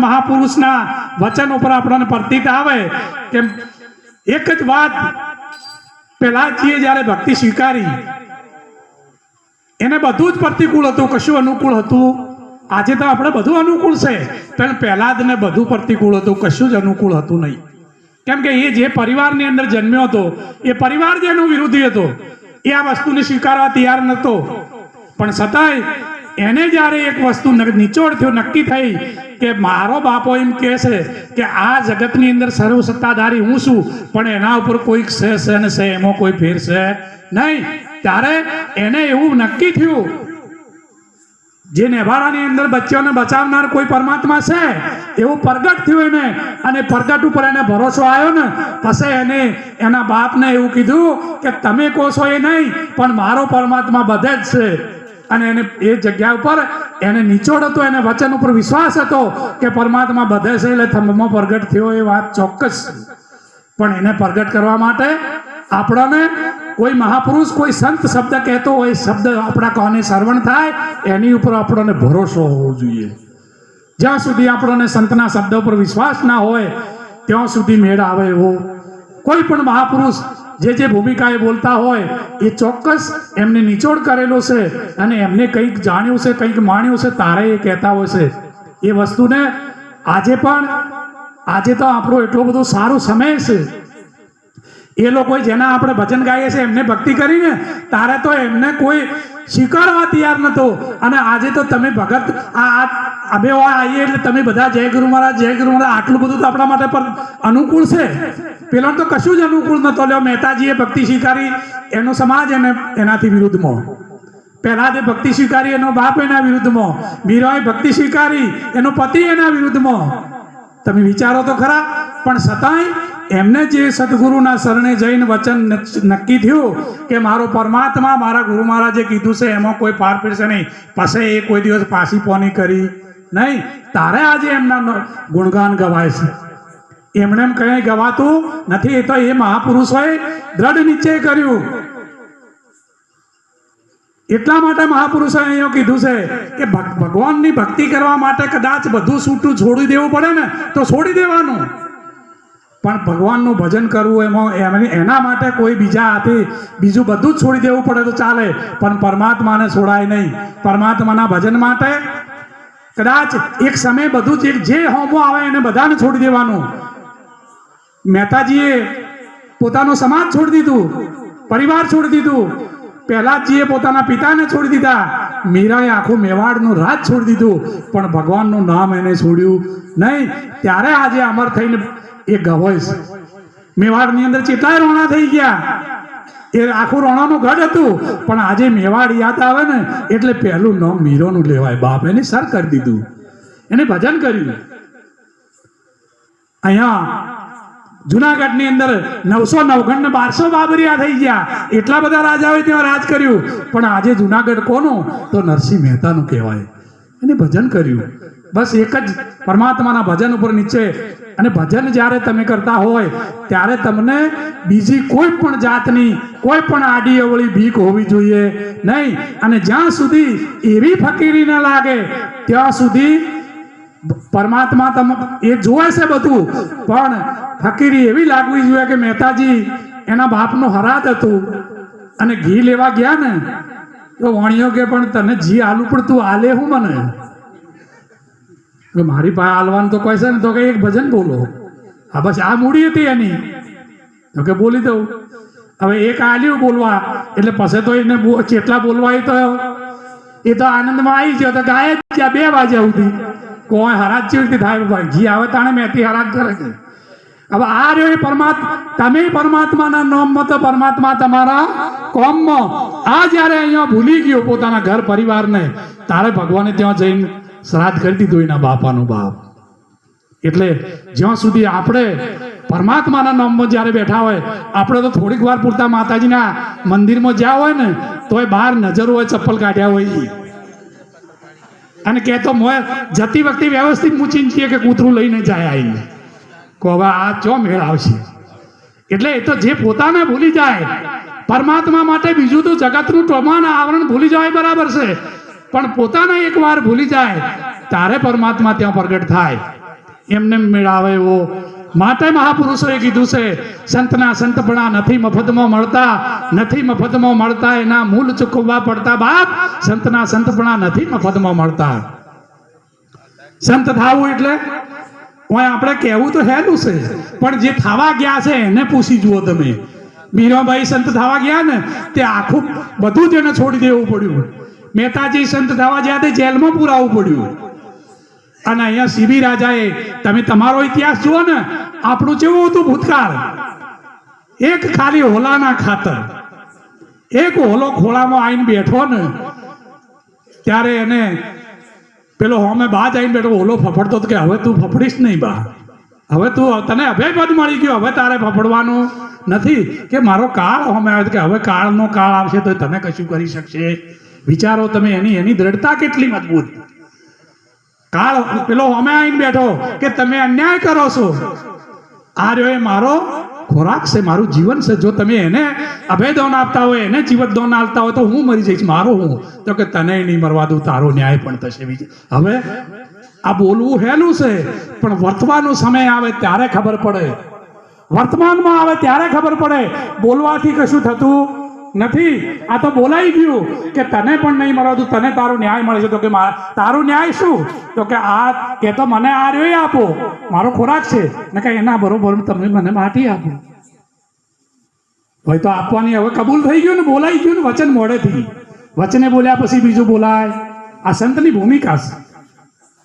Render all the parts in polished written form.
મહાપુરુષના વચન ઉપર આપણને પ્રતીત આવે કે એક જ વાત પહેલાજીએ જ્યારે ભક્તિ સ્વીકારી એને બધું જ પ્રતિકૂળ હતું, કશું અનુકૂળ હતું. આજે તો આપણે બધું અનુકૂળ છે, પણ પહેલાદને બધું પ્રતિકૂળ હતું, કશું જ અનુકૂળ હતું નહીં. કેમ કે એ જે પરિવારની અંદર જન્મ્યો હતો એ પરિવાર જ એનો વિરોધી હતો. એ આ વસ્તુને સ્વીકારવા તૈયાર નહોતો. પણ છતાંય એને જ્યારે એક વસ્તુ નિચોડ થયો, નક્કી થઈ કે મારો બાપો એમ કહે છે કે આ જગતની અંદર સર્વ સત્તાધારી હું છું, પણ એના ઉપર કોઈક છે ને છે, એમાં કોઈ ફેર છે નહીં. ત્યારે એને એવું નક્કી થયું જે નેભારાની અંદર બચ્ચાઓને બચાવનાર કોઈ પરમાત્મા છે એવું પ્રગટ થયું એને. અને પ્રગટ ઉપર એને ભરોસો આવ્યો ને પછી એને એના બાપને એવું કીધું કે તમે કહો છો એ નહીં, પણ મારો પરમાત્મા બધે જ છે. અને એને એ જગ્યા ઉપર એને નિચોડ હતો, એને વચન ઉપર વિશ્વાસ હતો કે પરમાત્મા બધે છે, એટલે થંભમાં પ્રગટ થયો એ વાત ચોક્કસ. પણ એને પ્રગટ કરવા માટે આપણને કોઈ મહાપુરુષ, કોઈ સંત શબ્દ કહેતો હોય, શબ્દ આપણા કોને શ્રવણ થાય એની ઉપર આપણને ભરોસો હોવો જોઈએ. જ્યાં સુધી આપણને સંતના શબ્દ ઉપર વિશ્વાસ ના હોય ત્યાં સુધી મેળ આવે એવો કોઈ પણ મહાપુરુષ જે ભૂમિકા એ બોલતા હોય એ ચોક્કસ એમને નિચોડ કરેલો છે અને એમને કંઈક જાણ્યું છે, કંઈક માણ્યું છે, તારે એ કહેતા હોય છે. એ વસ્તુને આજે તો આપણો એટલો બધો સારો સમય છે. એ લોકો જેના આપણે ભજન ગાઈએ છીએ એમને ભક્તિ કરીને તારે તો એમને કોઈ સ્વીકારવા તૈયાર નતો. અને આજે તો તમે ભગત અમે આવીએ એટલે તમે બધા જય ગુરુ મહારાજ, જય ગુરુ મહારાજ, આટલું બધું તો આપણા માટે પણ અનુકૂળ છે. પેલા તો કશું જ અનુકૂળ નતો. લ્યો, મહેતાજીએ ભક્તિ સ્વીકારી, એનો સમાજ એનાથી વિરુદ્ધમાં. પહેલા જે ભક્તિ સ્વીકારી એનો બાપ એના વિરુદ્ધમાં, મીરાએ ભક્તિ સ્વીકારી એનો પતિ એના વિરુદ્ધમાં. તમે વિચારો તો ખરા. પણ છતાંય એમને જે સદગુરુના શરણે જઈને વચન નક્કી થયું કે મારો પરમાત્મા, મારા ગુરુ મહારાજે કીધું છે એમાં કોઈ પાર ફેરશે નહીં, પછી એ કોઈ દિવસ પાછી પોની કરી નહીં. તારે આજે એમના ગુણગાન ગવાય છે. એમણે એમ કંઈ ગવાતું નથી. એ તો એ મહાપુરુષોએ દ્રઢ નિશ્ચય કર્યું. એટલા માટે મહાપુરુષોએ અહીંયા કીધું છે કે ભગવાનની ભક્તિ કરવા માટે કદાચ બધું છૂટું છોડી દેવું પડે ને તો છોડી દેવાનું, પણ ભગવાનનું ભજન કરવું એના માટે કોઈ બીજા હાથે બીજું બધું જ છોડી દેવું પડે તો ચાલે, પણ પરમાત્માને છોડાય નહીં. પરમાત્માના ભજન માટે કદાચ એક સમય બધું જે હોમો આવે એને બધાને છોડી દેવાનું. મહેતાજીએ પોતાનો સમાજ છોડી દીધું, પરિવાર છોડી દીધું. પહેલાજીએ પોતાના પિતાને છોડી દીધા. મીરાએ આખું મેવાડનું રાજ છોડી દીધું, પણ ભગવાનનું નામ એને છોડ્યું નહીં. ત્યારે આજે અમર થઈને એ ગવાય છે. મેવાડની અંદર કેટલાય રોણા થઈ ગયા. એ આખું રોણાનું ગઢ હતું, પણ આજે મેવાડ યાદ આવે ને એટલે પહેલું નામ મીરોનું લેવાય. બાપ એને સર કરી દીધું, એને ભજન કર્યું. અહીંયા જુનાગઢની અંદર 909 ને 1200 બાબરિયા થઈ ગયા. એટલા બધા રાજાઓએ ત્યાં રાજ કર્યું, પણ આજે જુનાગઢ કોનું તો નરસિંહ મહેતાનું કહેવાય. એને ભજન કર્યું. બસ એક જ પરમાત્માના ભજન ઉપર નીચે. અને ભજન જ્યારે તમે કરતા હોય ત્યારે તમને બીજી કોઈ પણ જાતની કોઈ પણ આડી અવળી ભીખ હોવી જોઈએ નહીં. અને જ્યાં સુધી એવી ફકીરી ન લાગે ત્યાં સુધી પરમાત્મા એ જોવે છે બધું, પણ ફકીરી એવી લાગવી જોઈએ કે મહેતાજી એના બાપનું હરાદ હતું અને ઘી લેવા ગયા ને તો વાણીઓ કે પણ તને જી આલુ પણ તું આલે હું મને મારી પાસે હાલવાનું તો કોઈ છે ને તો કે એક ભજન બોલો. હા બસ આ મૂડી હતી એની, તો કે બોલી દઉં. હવે એક આલ્યું બોલવા એટલે પછી તો એને કેટલા બોલવા એ તો આનંદમાં આવી ગયો તો ગાય ત્યાં 2 વાગ્યા સુધી. કોઈ હરાજ જેવી રીતે થાય, ઘી આવે તાણે મેથી હરાજ કરે છે. હવે આ રહ્યો એ તમે પરમાત્માના નામમાં તો પરમાત્મા તમારા કોમમાં. આ જ્યારે અહીંયા ભૂલી ગયો પોતાના ઘર પરિવારને, તારે ભગવાને ત્યાં જઈને શ્રાદ્ધ કરી દીધું એના બાપાનું બાપ. એટલે જ્યાં સુધી આપણે પરમાત્માના નામમાં જ્યારે બેઠા હોય, આપણે તો થોડીક વાર પૂરતા માતાજીના મંદિરમાં જ્યાં હોય ને તોય બહાર નજર હોય ચપ્પલ કાઢ્યા હોય અને કહેતો જતી વખતે વ્યવસ્થિત મૂચીને છીએ કે કૂતરું લઈને જાય આવીને કહો હવે આ ચો મેળ આવશે. એટલે એ તો જે પોતાને ભૂલી જાય પરમાત્મા માટે બીજું તો જગતનું ટોમાન આવરણ ભૂલી જાય બરાબર છે, પણ પોતાને એકવાર ભૂલી જાય તારે પરમાત્મા ત્યાં પ્રગટ થાય. એમને મેળાવે એવો. માટે મહાપુરુષોએ કીધું છે, સંતના સંતપણા નથી મફતમાં મળતા, નથી મફતમાં મળતા, એના મૂળ ચૂકવવા પડતા બાપ. સંતના સંતપણા નથી મફતમાં મળતા. સંત થાવું એટલે આપણે કહેવું તો હેલું છે, પણ જે થવા ગયા છે એને પૂછી જુઓ તમે. મીરાબાઈ સંત થવા ગયા ને તે આખું બધું જ એને છોડી દેવું પડ્યું. મહેતાજી સંત થવા ગયા તે જેલમાં પુરાવું પડ્યું. અને અહીંયા સીબી રાજાએ, તમે તમારો ઇતિહાસ જુઓ ને, આપણું કેવું હતું ભૂતકાળ. એક ખાલી હોલાના ખાતર એક હોલો ખોળામાં આવીને બેઠો ને ત્યારે એને પેલો હોમે બા જઈને બેઠો, હોલો ફફડતો કે હવે તું ફફડીશ નહીં બા, હવે તું, તને અભયપદ મળી ગયો, હવે તારે ફફડવાનું નથી. કે મારો કાળ હોમે આવે કે હવે કાળનો કાળ આવશે તો તને કશું કરી શકશે. વિચારો તમે એની દ્રઢતા કેટલી મજબૂત. કાળ પેલો હોમે આવીને બેઠો કે તમે અન્યાય કરો છો, આ રહ્યો એ મારો ખોરાક છે, મારું જીવન છે, જો તમે એને અભયદાન આપતા હોય, એને જીવતદાન આપતા હોય તો હું મરી જઈશ, મારો હું. તો કે તને નહીં મરવા દઉં, તારો ન્યાય પણ થશે. હવે આ બોલવું હેલું છે, પણ વર્તવાનો સમય આવે ત્યારે ખબર પડે. વર્તમાનમાં આવે ત્યારે ખબર પડે. બોલવાથી કશું થતું નથી. આ તો બોલાઈ ગયું કે તને પણ નહીં મરવા દઉં, તને તારો ન્યાય મળે છે. તો કે તારું ન્યાય શું? તો કે આ કે તો મને આ રહ્યો આપો, મારો ખોરાક છે, ને કે એના બરોબર તમે મને માટી આપો. ભાઈ તો આપવાની હવે કબૂલ થઈ ગયું ને, બોલાઈ ગયું ને વચન મોડેથી. વચને બોલ્યા પછી બીજું બોલાય. આ સંતની ભૂમિકા છે.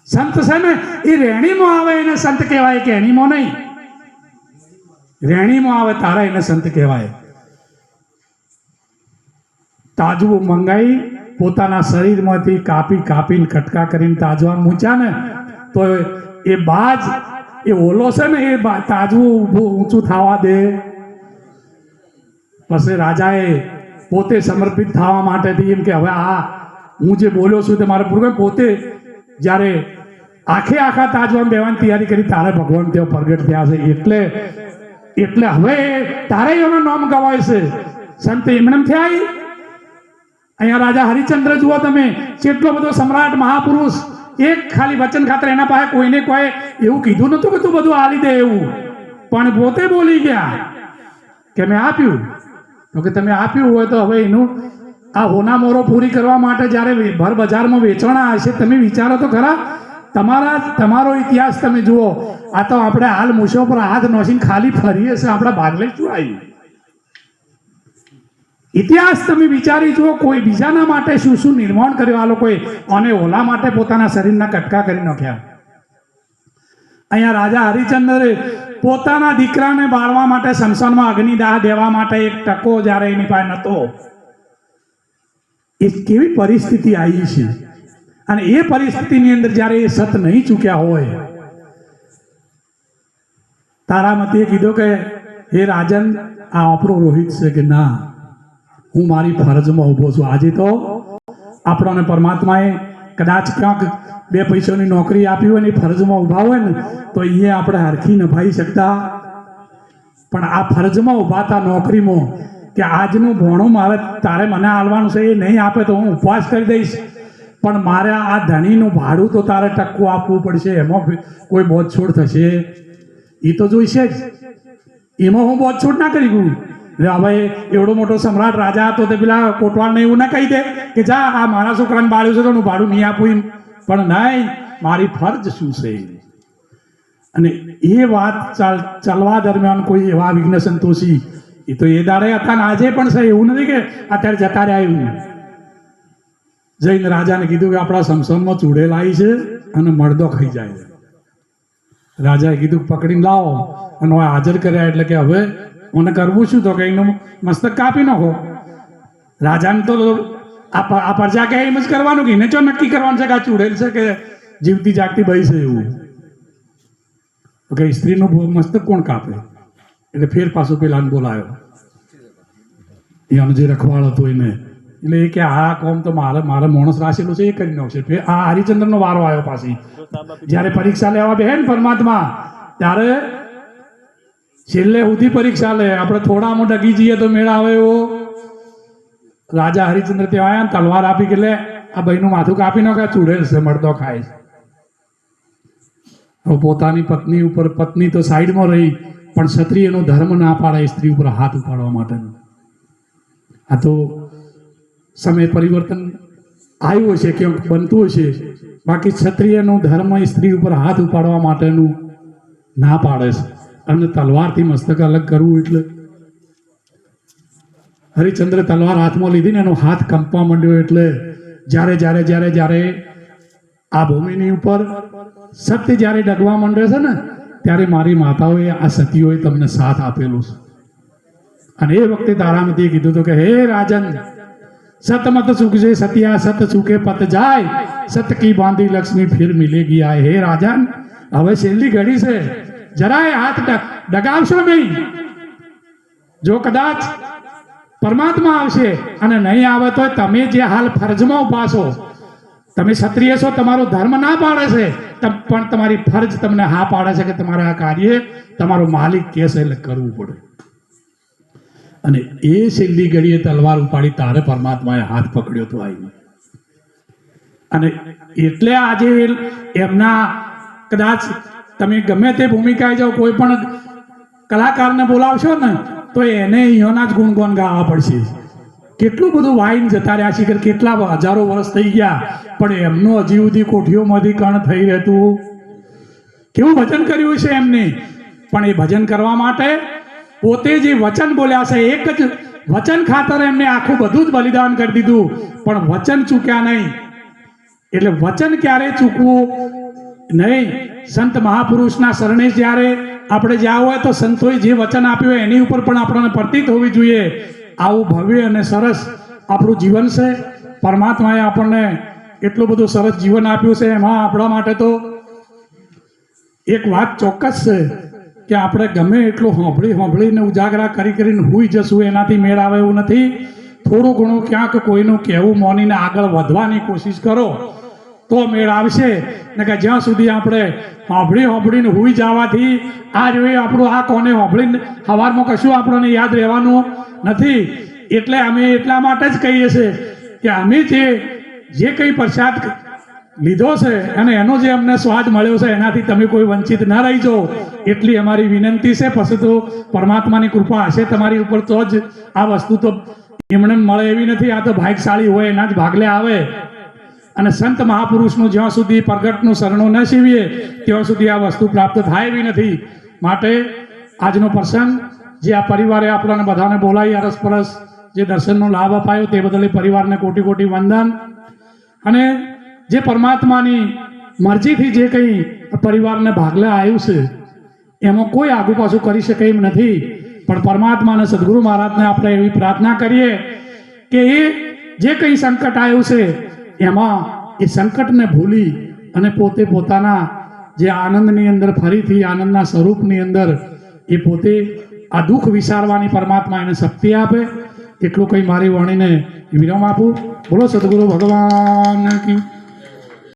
સંત છે ને એ રેણીમાં આવે એને સંત કહેવાય, કે એણીમાં નહીં. રેણીમાં આવે તારા એને સંત કહેવાય. તાજવું મંગાઈ પોતાના શરીરમાંથી કાપી કાપીને કટકા કરીને તાજવા મૂક્યા ને તો એ બાજ, એ ઓલો છે ને, એ તાજવું ઊંચું થવા દે. પછી રાજાએ પોતે સમર્પિત થવા માટેથી એમ કે હવે આ હું જે બોલ્યો છું તે મારે પૂરું. પોતે જ્યારે આખા તાજવામાં બેવાની તૈયારી કરી તારે ભગવાન ત્યાં પ્રગટ થયા છે. એટલે હવે તારે એનું નામ ગવાય છે. સંત એમણે થયા. અહીંયા રાજા હરિચંદ્ર જુઓ તમે, કેટલો બધો સમ્રાટ મહાપુરુષ, એક ખાલી વચન ખાતર એના પાસે કોઈને કોઈ એવું કીધું નતું કે તું બધું આલી દે એવું, પણ પોતે બોલી ગયા કે મેં આપ્યું. તો કે તમે આપ્યું હોય તો હવે એનું આ હોના મોરો પૂરી કરવા માટે જ્યારે ભર બજારમાં વેચવાના હશે, તમે વિચારો તો ખરા. તમારો ઇતિહાસ તમે જુઓ. આ તો આપણે હાલ મૂછો પર હાથ નોસીને ખાલી ફરીએ છે, આપણા ભાગલે શું આવ્યું? ઇતિહાસ તમે વિચારી જુઓ, કોઈ બીજાના માટે શું શું નિર્માણ કર્યું આ લોકોએ, અને ઓલા માટે પોતાના શરીરના કટકા કરી નાખ્યા. અહીંયા રાજા હરિચંદ્રે પોતાના દીકરાને બાળવા માટે શમશાનમાં અગ્નિદાહ દેવા માટે એક ટકો જ્યારે એની પાસે નહોતો, એ કેવી પરિસ્થિતિ આવી છે. અને એ પરિસ્થિતિની અંદર જ્યારે એ સત નહીં ચૂક્યા હોય, તારામતીએ કીધું કે હે રાજન, આ આપણો રોહિત છે કે ના, હું મારી ફરજમાં ઊભો છું. આજે તો આપણને પરમાત્માએ કદાચ ક્યાંક 2 પૈસાની નોકરી આપી હોય ને ફરજમાં ઊભા હોય ને તો અહીંયા આપણે હરખી નભાઈ શકતા, પણ આ ફરજમાં ઊભાતા નોકરીમાં કે આજનું ભોણું મારે તારે મને આલવાનું છે, એ નહીં આપે તો હું ઉપવાસ કરી દઈશ, પણ મારે આ ધણીનું ભાડું તો તારે ટક્કું આપવું પડશે, એમાં કોઈ બોધછોડ થશે એ તો જોઈશે જ. એમાં હું બોધછોડ ના કરી ગયું. હવે એવડો મોટો સમ્રાટ રાજા હતો તે પેલા કોટવાલને એવું ના કહી દે કે જા આ મારા છોકરાને બાળ્યું છે તો હું ભાડું નહીં આપું એમ, પણ નહીં, મારી ફરજ શું છે. અને એ વાત ચાલવા દરમિયાન કોઈ એવા વિઘ્ન સંતોષી એ તો એ દાડે હતા ને આજે પણ છે, એવું નથી કે અત્યારે જતા રહ્યા. એવું જઈને રાજાને કીધું કે આપણા શમશાનમાં ચૂડેલ આવી છે અને મળદો ખાઈ જાય. રાજાએ કીધું પકડીને લાવો, અને હાજર કર્યા. એટલે કે હવે મને કરવું શું? તો કે એનું મસ્તક કાપી નાખો. રાજાને તો આ પ્રજા કે એમ જ કરવાનું કે એને ચો નક્કી કરવાનું છે કે આ ચૂડેલ છે કે જીવતી જાગતી ભાઈ છે. એવું કે સ્ત્રીનું મસ્તક કોણ કાપે? એટલે ફેર પાછું પેલાને બોલાયો, એનો જે રખવાળ હતો એને. એટલે એ કે આ કોમ તો મારે માણસ રાખેલું છે, એ કરી નાખશે. ફેર આ હરિચંદ્રનો વારો આવ્યો. પાછી જ્યારે પરીક્ષા લેવા બેહે ને પરમાત્મા, ત્યારે છેલ્લે સુધી પરીક્ષા લે. આપણે થોડામાં ડગી જઈએ તો મેળ આવે એવો. રાજા હરિચંદ્ર ત્યાં આવ્યા, તલવાર આપી કે લે આ ભાઈનું માથું કાપી નાખે, ચૂડેલ છે, મળતો ખાય. હવે પોતાની પત્ની ઉપર, પત્ની તો સાઈડમાં રહી, પણ ક્ષત્રિયનો ધર્મ ના પાડે સ્ત્રી ઉપર હાથ ઉપાડવા માટેનો. આ તો સમય પરિવર્તન આવ્યું હશે, ક્યાંક બનતું હશે, બાકી ક્ષત્રિયનો ધર્મ સ્ત્રી ઉપર હાથ ઉપાડવા માટેનું ના પાડે છે. અને તલવારથી મસ્તક અલગ કરવું એટલે હરિચંદ્ર તલવાર હાથમાં લીધી ને એનો હાથ કંપવા માંડ્યો. એટલે જ્યારે જ્યારે જ્યારે જ્યારે આ ભૂમિની ઉપર સત્ય જ્યારે ડગવા માંડે છે ને, ત્યારે મારી માતાઓએ, આ સતીઓએ તમને સાથ આપેલો છે. અને એ વખતે તારામતીએ કીધું હતું કે હે રાજન, સત મત સુખજે સતિયા, સત સુખે પત જાય, સત કી બાંધી લક્ષ્મી ફિર મિલેગી આય. હે રાજન, હવે છેલ્લી ઘડી છે, જરાય હાથ ડગાવશો નહીં. જો કદાચ પરમાત્મા આવશે અને નહીં આવે તો તમે જે હાલ ફરજમાં ઉભા છો, તમે ક્ષત્રિય છો, તમારો ધર્મ ના પાડે છે, પણ તમારી ફરજ તમને હા પાડે છે કે તમારે આ કાર્ય તમારો માલિક કહેશે એટલે કરવું પડે. અને એ છેલ્લી ઘડીએ તલવાર ઉપાડી તારે પરમાત્માએ હાથ પકડ્યો તો આવી. અને એટલે આજે એમના કદાચ તમે ગમે તે ભૂમિકાએ જાઓ, કોઈ પણ કલાકારને બોલાવશો ને તો એને અહીંયાના જ ગુણગાન ગાવા પડશે. કેટલું બધું વાઈન જતા રહ્યા છે, કેટલા હજારો વર્ષ થઈ ગયા, પણ એમનું હજી સુધી કોઠીઓમાંથી કણ થઈ રહેતું. કેવું ભજન કર્યું છે એમને. પણ એ ભજન કરવા માટે પોતે જે વચન બોલ્યા છે, એક જ વચન ખાતર એમને આખું બધું જ બલિદાન કરી દીધું, પણ વચન ચૂક્યા નહીં. એટલે વચન ક્યારે ચૂકવું નહીં. સંત મહાપુરુષના શરણે જ્યારે આપણે જ્યાં હોય તો સંતોએ જે વચન આપ્યું હોય એની ઉપર પણ આપણને પ્રતીત હોવી જોઈએ. આવું ભવ્ય અને સરસ આપણું જીવન છે. પરમાત્માએ આપણને એટલું બધું સરસ જીવન આપ્યું છે. એમાં આપણા માટે તો એક વાત ચોક્કસ છે કે આપણે ગમે એટલું હોંભળીને ઉજાગરા કરીને હુઈ જશું, એનાથી મેળ આવે એવું નથી. થોડું ઘણું ક્યાંક કોઈનું કહેવું માનીને આગળ વધવાની કોશિશ કરો તો મેળ આવશે. ને કે જ્યાં સુધી આપણે હોંભળીને હુઈ જવાથી આ જોઈએ આપણું આ કોને હોંભળીને સવારમાં કશું આપણને યાદ રહેવાનું નથી. એટલે અમે એટલા માટે જ કહીએ છીએ કે અમે જે કંઈ પ્રસાદ લીધો છે અને એનો જે અમને સ્વાદ મળ્યો છે એનાથી તમે કોઈ વંચિત ન રહી જાઓ, એટલી અમારી વિનંતી છે. પછી તો પરમાત્માની કૃપા હશે તમારી ઉપર તો જ આ વસ્તુ તો એમણે મળે એવી નથી. આ તો ભાગ્યશાળી હોય એના જ ભાગલે આવે. અને સંત મહાપુરુષનું જ્યાં સુધી પ્રગટનું શરણો ન સીવીએ ત્યાં સુધી આ વસ્તુ પ્રાપ્ત થાય એવી નથી. માટે આજનો પ્રસંગ જે આ પરિવારે આપણને બધાને બોલાવી અરસપરસ જે દર્શનનો લાભ અપાયો તે બદલ પરિવારને કોટી કોટી વંદન. અને જે પરમાત્માની મરજીથી જે કંઈ પરિવારને ભાગલે આવ્યું છે એમાં કોઈ આગુ પાછું કરી શકે એમ નથી. પણ પરમાત્માને સદગુરુ મહારાજને આપણે એવી પ્રાર્થના કરીએ કે એ જે કંઈ સંકટ આવ્યું છે એમાં એ સંકટને ભૂલી અને પોતે પોતાના જે આનંદની અંદર ફરીથી આનંદના સ્વરૂપની અંદર એ પોતે આ દુઃખ વિસારવાની પરમાત્મા એને શક્તિ આપે. એટલું કંઈ મારી વાણીને વિરામ આપું. બોલો સદગુરુ ભગવાન કી